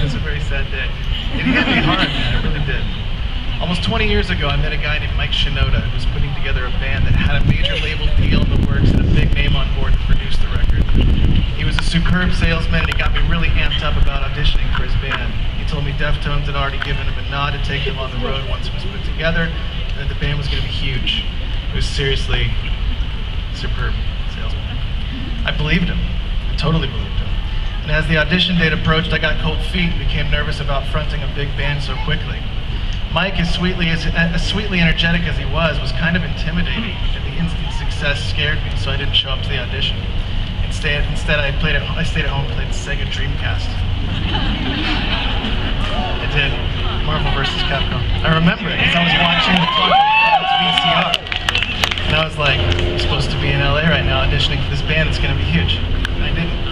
It's a very sad day. It hit me hard, man, it really did. Almost 20 years ago, I met a guy named Mike Shinoda who was putting together a band that had a major label deal in the works and a big name on board to produce the record. He was a superb salesman and he got me really amped up about auditioning for his band. He told me Deftones had already given him a nod to take them on the road once it was put together, and that the band was going to be huge. It was seriously superb salesman. I believed him. I totally believed him. And as the audition date approached, I got cold feet and became nervous about fronting a big band so quickly. Mike, as sweetly energetic as he was kind of intimidating, and the instant success scared me, so I didn't show up to the audition. Instead, I stayed at home and played the Sega Dreamcast. I did. Marvel vs. Capcom. I remember it because I was watching the clock on its VCR. And I was like, I'm supposed to be in LA right now auditioning for this band that's going to be huge. And I didn't.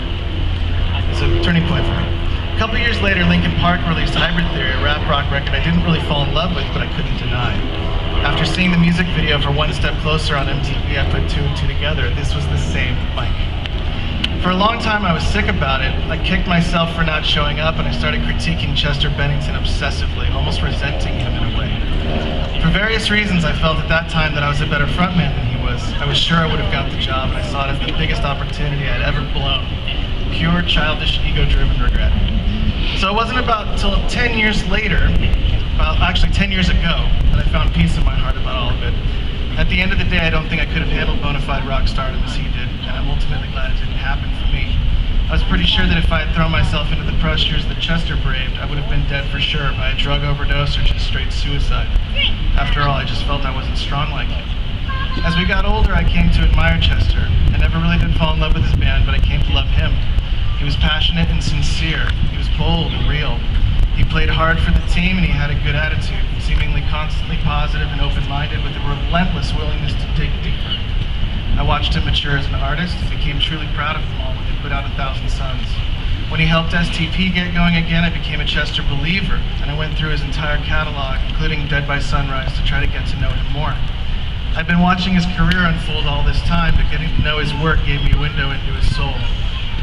It's a turning point for me. A couple years later, Linkin Park released Hybrid Theory, a rap rock record I didn't really fall in love with, but I couldn't deny. After seeing the music video for One Step Closer on MTV, I put two and two together. This was the same Mike. For a long time, I was sick about it. I kicked myself for not showing up, and I started critiquing Chester Bennington obsessively, almost resenting him in a way. For various reasons, I felt at that time that I was a better frontman than he was. I was sure I would have got the job, and I saw it as the biggest opportunity I'd ever blown. Pure, childish, ego-driven regret. So it wasn't about until 10 years later, actually 10 years ago, that I found peace in my heart about all of it. At the end of the day, I don't think I could have handled bona fide rock stardom as he did, and I'm ultimately glad it didn't happen for me. I was pretty sure that if I had thrown myself into the pressures that Chester braved, I would have been dead for sure by a drug overdose or just straight suicide. After all, I just felt I wasn't strong like him. As we got older, I came to admire Chester. I never really did fall in love with his band, but I came to love him. He was passionate and sincere. He was bold and real. He played hard for the team and he had a good attitude, seemingly constantly positive and open-minded with a relentless willingness to dig deeper. I watched him mature as an artist and became truly proud of them all when they put out 1,000 Suns. When he helped STP get going again, I became a Chester believer, and I went through his entire catalog, including Dead by Sunrise, to try to get to know him more. I'd been watching his career unfold all this time, but getting to know his work gave me a window into his soul.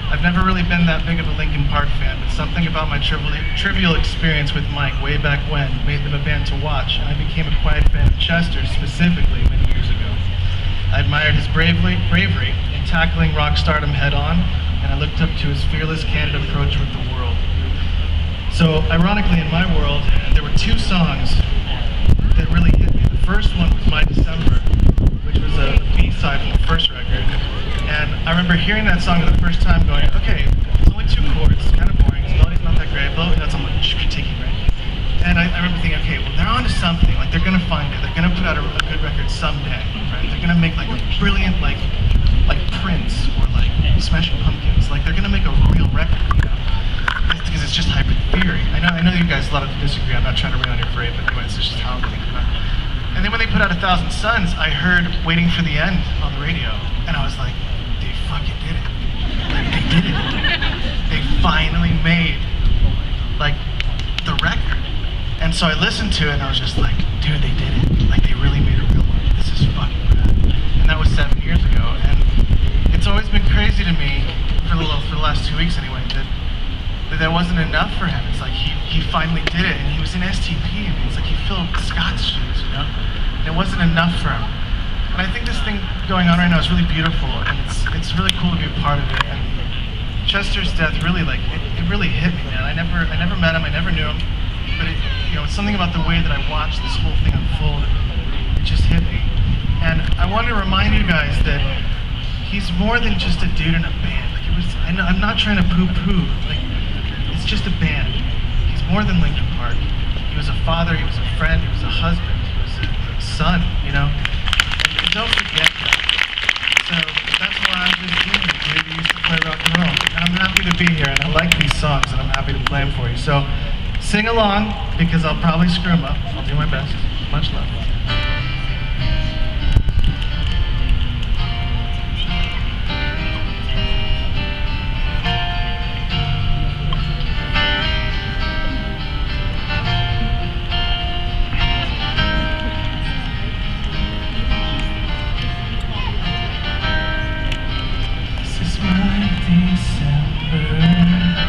I've never really been that big of a Linkin Park fan, but something about my trivial experience with Mike way back when made them a band to watch, and I became a quiet fan of Chester specifically many years ago. I admired his bravery in tackling rock stardom head-on, and I looked up to his fearless, candid approach with the world. So, ironically, in my world, there were two songs that really hit me. The first one was My December, which was a B-side from the first record. And I remember hearing that song for the first time going, okay, it's only two chords, it's kind of boring, the melody's not that great, but that's I'm like critiquing, right? And I remember thinking, okay, well, they're onto something, like they're gonna find it, they're gonna put out a good record someday, right? They're gonna make like a brilliant, like Prince or like Smashing Pumpkins, like they're gonna make a real record, you know? Because it's just Hybrid Theory. I know you guys a lot of disagree, I'm not trying to rain on your parade, but anyway, it's just how I'm thinking about it. And then when they put out 1,000 Suns, I heard Waiting for the End on the radio, and I was like, they fucking did it. Like, they did it. They finally made, like, the record. And so I listened to it, and I was just like, dude, they did it. Like, they really made a real one. This is fucking rad. And that was 7 years ago, and it's always been crazy to me, for the last 2 weeks anyway, that wasn't enough for him. It's like, he finally did it, and he was in STP, and it's like he filled Scott's shoes, you know? And it wasn't enough for him. And I think this thing going on right now is really beautiful, and it's really cool to be a part of it. And Chester's death really, like, it really hit me, man. I never met him, I never knew him, but it's something about the way that I watched this whole thing unfold. It just hit me. And I want to remind you guys that he's more than just a dude in a band. Like, I'm not trying to poo-poo. Like, it's just a band. He's more than Linkin Park. He was a father, he was a friend, he was a husband, he was a son, you know? And don't forget that. So that's why I'm just doing it, dude. He used to play rock and roll. And I'm happy to be here, and I like these songs, and I'm happy to play them for you. So sing along, because I'll probably screw them up. I'll do my best. Much love. December.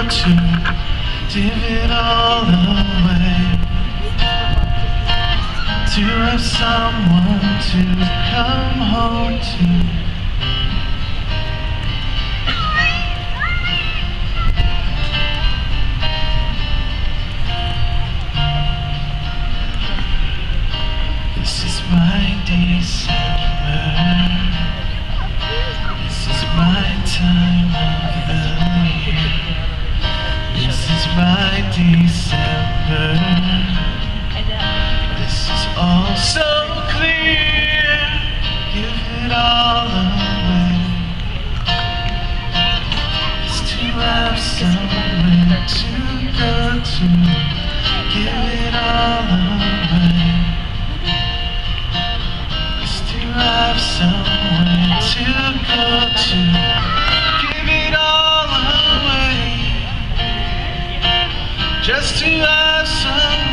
to give it all away, to have someone to come home to. This is my December. This is my time of the year. This is my December. This is all so clear. Give it all away. It's to have somewhere to go to. Give it all away. Have somewhere to go to. Give it all away, just to have somewhere.